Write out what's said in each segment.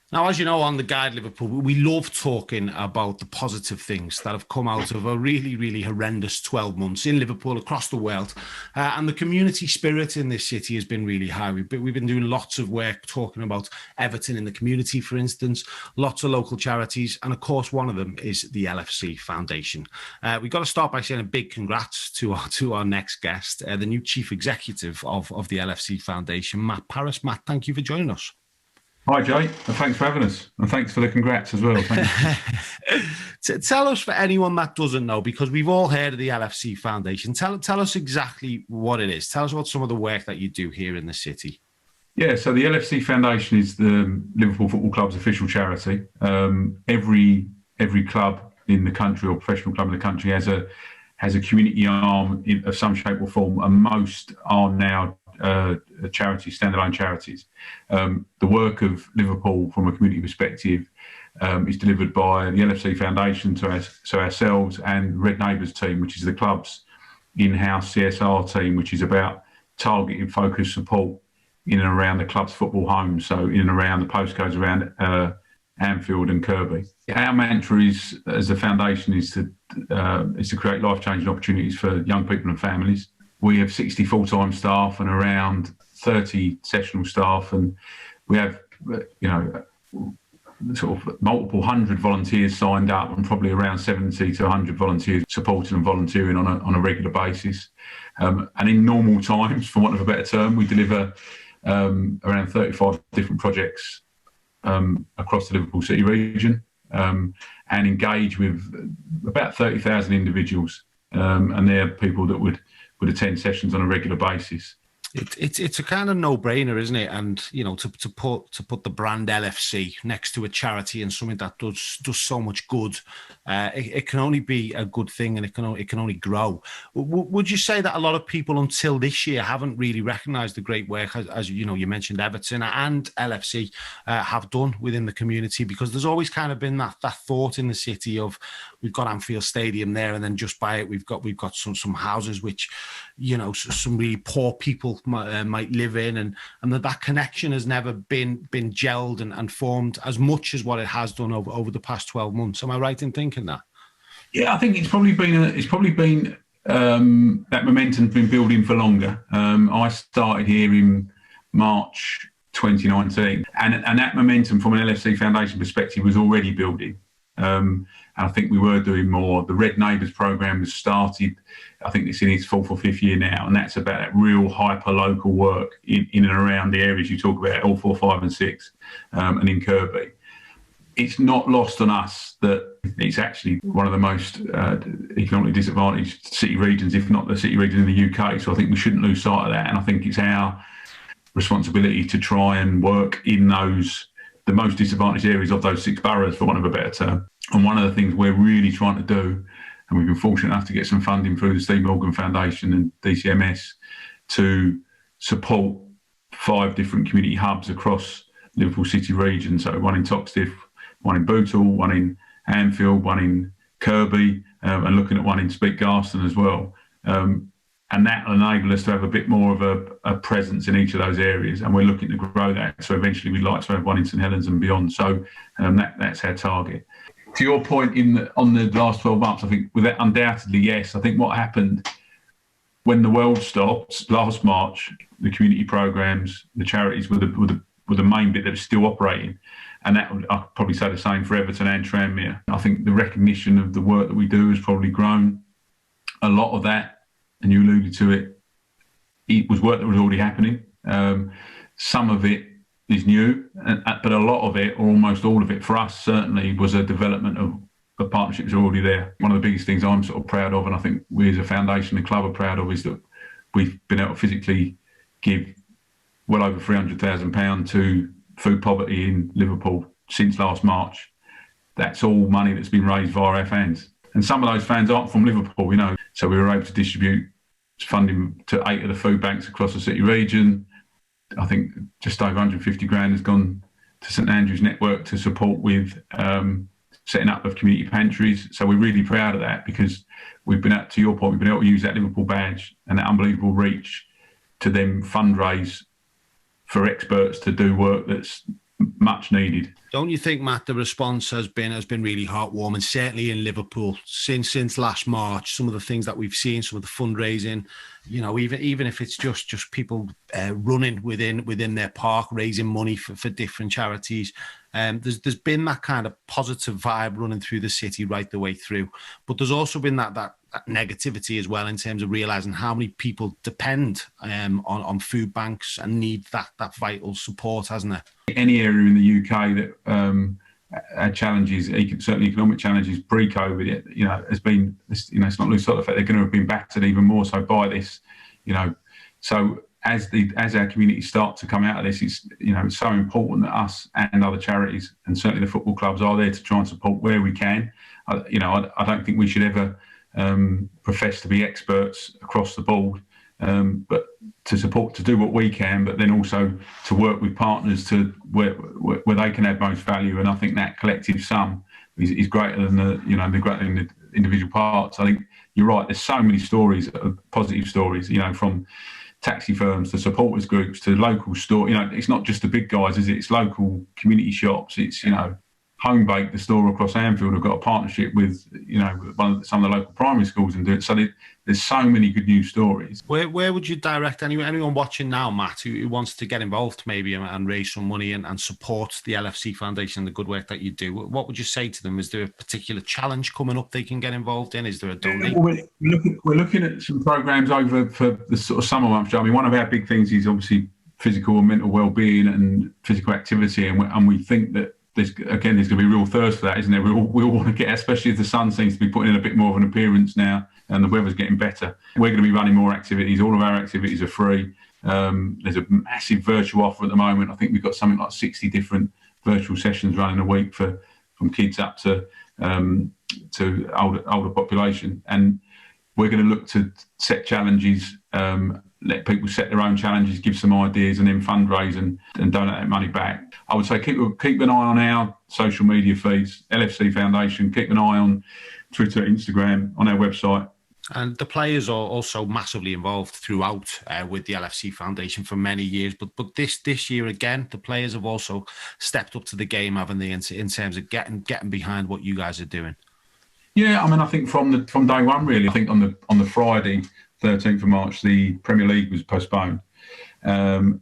Now, as you know, on the Guide Liverpool, we love talking about the positive things that have come out of a really, really horrendous 12 months in Liverpool, across the world. And the community spirit in this city has been really high. We've been doing lots of work talking about Everton in the community, for instance, lots of local charities. And of course, one of them is the LFC Foundation. We've got to start by saying a big congrats to our next guest, the new chief executive of the LFC Foundation, Matt Parish. Matt, thank you for joining us. Hi, Jay, and thanks for having us. And thanks for the congrats as well. Tell us, for anyone that doesn't know, because we've all heard of the LFC Foundation, tell us exactly what it is. Tell us about some of the work that you do here in the city. Yeah, so the LFC Foundation is the Liverpool Football Club's official charity. Every club in the country, or professional club in the country, has a community arm of some shape or form, and most are now charities, standalone charities. The work of Liverpool from a community perspective is delivered by the LFC Foundation, so ourselves, and Red Neighbours team, which is the club's in-house CSR team, which is about targeted, focused support in and around the club's football homes, so in and around the postcodes around Anfield and Kirby. Our mantra is, as a foundation, is to create life-changing opportunities for young people and families. We have 60 full-time staff and around 30 sessional staff, and we have, sort of multiple hundred volunteers signed up, and probably around 70 to 100 volunteers supporting and volunteering on a regular basis. And in normal times, for want of a better term, we deliver around 35 different projects across the Liverpool City region, and engage with about 30,000 individuals, and they're people that would attend sessions on a regular basis. It's a kind of no-brainer, isn't it? And to put the brand LFC next to a charity and something that does so much good, it can only be a good thing, and it can only grow. Would you say that a lot of people until this year haven't really recognised the great work, as you mentioned, Everton and LFC have done within the community? Because there's always kind of been that thought in the city of, we've got Anfield Stadium there, and then just by it we've got some houses which some really poor people might live in, and that connection has never been gelled and formed as much as what it has done over the past 12 months. Am I right in thinking that? Yeah, I think it's probably been that momentum's been building for longer. I started here in March 2019, and that momentum from an LFC Foundation perspective was already building. And I think we were doing more. The Red Neighbours programme was started, I think it's in its fourth or fifth year now, and that's about that real hyper-local work in and around the areas you talk about, L4, 5 and 6, and in Kirby. It's not lost on us that it's actually one of the most economically disadvantaged city regions, if not the city region in the UK, so I think we shouldn't lose sight of that, and I think it's our responsibility to try and work in the most disadvantaged areas of those 6 boroughs, for want of a better term. And one of the things we're really trying to do, and we've been fortunate enough to get some funding through the Steve Morgan Foundation and DCMS, to support 5 different community hubs across Liverpool City region. So one in Toxteth, one in Bootle, one in Anfield, one in Kirby, and looking at one in Speke Garston as well. And that will enable us to have a bit more of a presence in each of those areas, and we're looking to grow that. So eventually we'd like to have one in St Helens and beyond. So that's our target. To your point, on the last 12 months, I think with that, undoubtedly, yes. I think what happened when the world stopped last March, the community programmes, the charities were the main bit that was still operating. And that I'd probably say the same for Everton and Tranmere. I think the recognition of the work that we do has probably grown. A lot of that, and you alluded to it was work that was already happening. Some of it is new, but a lot of it, or almost all of it, for us certainly, was a development of partnerships that are already there. One of the biggest things I'm sort of proud of, and I think we as a foundation and club are proud of, is that we've been able to physically give well over £300,000 to food poverty in Liverpool since last March. That's all money that's been raised via our fans. And some of those fans aren't from Liverpool, so we were able to distribute funding to 8 of the food banks across the city region. I think just over 150 grand has gone to St Andrew's Network to support with setting up of community pantries. So we're really proud of that, because we've been to your point, we've been able to use that Liverpool badge and that unbelievable reach to then fundraise for experts to do work that's much needed. Don't you think, Matt, the response has been really heartwarming, certainly in Liverpool since last March? Some of the things that we've seen, some of the fundraising, even if it's just people running within their park, raising money for different charities. There's been that kind of positive vibe running through the city right the way through, but there's also been that negativity as well, in terms of realizing how many people depend on food banks and need that vital support, hasn't it? Any area in the UK that had challenges, certainly economic challenges pre-COVID, has been, it's not lose sight of the fact they're going to have been battered even more so by this, So as our communities start to come out of this, it's so important that us and other charities, and certainly the football clubs, are there to try and support where we can. I don't think we should ever profess to be experts across the board, but to do what we can, but then also to work with partners to where they can add most value. And I think that collective sum is greater than the individual parts. I think you're right. There's so many stories, positive stories, from taxi firms to supporters groups to local store. It's not just the big guys, is it? It's local community shops. It's Home Bake, the store across Anfield, have got a partnership with some of the local primary schools and do it. So there's so many good news stories. Where would you direct anyone watching now, Matt, who wants to get involved maybe and raise some money and support the LFC Foundation and the good work that you do? What would you say to them? Is there a particular challenge coming up they can get involved in? Is there a donation? We're looking at some programs over for the sort of summer months. I mean, one of our big things is obviously physical and mental well-being and physical activity, and we think that there's going to be a real thirst for that, isn't there? We all want to get, especially as the sun seems to be putting in a bit more of an appearance now and the weather's getting better. We're going to be running more activities. All of our activities are free. There's a massive virtual offer at the moment. I think we've got something like 60 different virtual sessions running a week from kids up to older population. And we're going to look to set challenges, let people set their own challenges, give some ideas, and then fundraise and donate that money back. I would say keep an eye on our social media feeds, LFC Foundation, keep an eye on Twitter, Instagram, on our website. And the players are also massively involved throughout with the LFC Foundation for many years. But this year again, the players have also stepped up to the game, haven't they, in terms of getting behind what you guys are doing? Yeah, I mean, I think from day one, really. I think on the Friday, 13th of March, the Premier League was postponed, and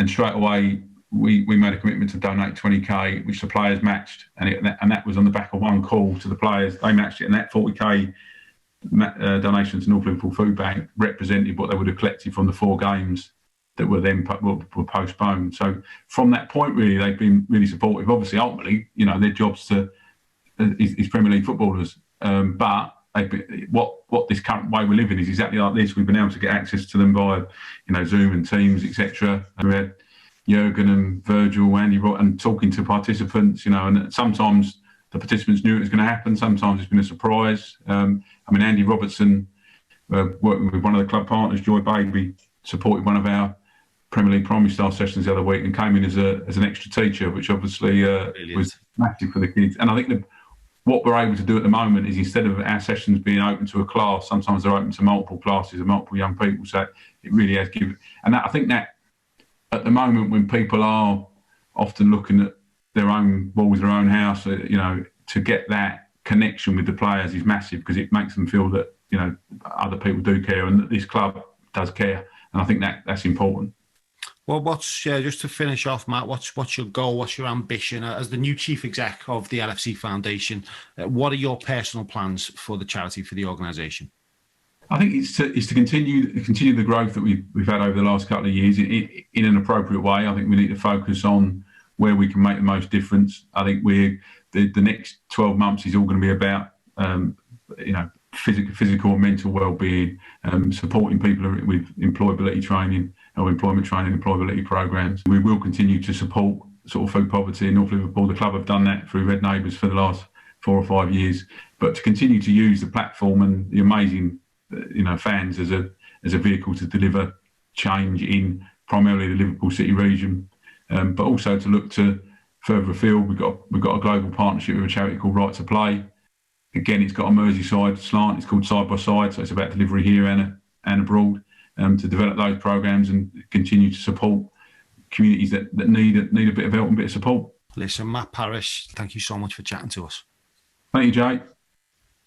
straight away we made a commitment to donate 20k, which the players matched, and that was on the back of one call to the players. They matched it, and that 40k donation to North Liverpool Food Bank represented what they would have collected from the 4 games that were then were postponed. So from that point, really, they've been really supportive. Obviously, ultimately, their jobs is Premier League footballers, but what this current way we're living is exactly like this. We've been able to get access to them via, Zoom and Teams, etc. We had Jurgen and Virgil, Andy, and talking to participants, and sometimes the participants knew it was going to happen. Sometimes it's been a surprise. Andy Robertson, working with one of the club partners, Joy Baby, supported one of our Premier League primary style sessions the other week and came in as an extra teacher, which obviously was massive for the kids. And I think what we're able to do at the moment is, instead of our sessions being open to a class, sometimes they're open to multiple classes and multiple young people. So it really has given. And I think that at the moment, when people are often looking at their own walls, their own house, to get that connection with the players is massive, because it makes them feel that, other people do care and that this club does care. And I think that's important. Well, what's just to finish off, Matt? What's your goal? What's your ambition as the new chief exec of the LFC Foundation? What are your personal plans for the charity, for the organisation? I think it's to continue the growth that we've had over the last couple of years in an appropriate way. I think we need to focus on where we can make the most difference. I think the next 12 months is all going to be about physical and mental well-being, supporting people with employability training or employment training, employability programs. We will continue to support sort of food poverty in North Liverpool. The club have done that through Red Neighbours for the last 4 or 5 years, but to continue to use the platform and the amazing fans as a vehicle to deliver change in primarily the Liverpool City region, but also to look to further afield. We've got a global partnership with a charity called Right to Play. Again, it's got a Merseyside slant. It's called Side by Side, so it's about delivery here and abroad, to develop those programs and continue to support communities that need a bit of help and a bit of support. Listen, Matt Parish, thank you so much for chatting to us. Thank you, Jake.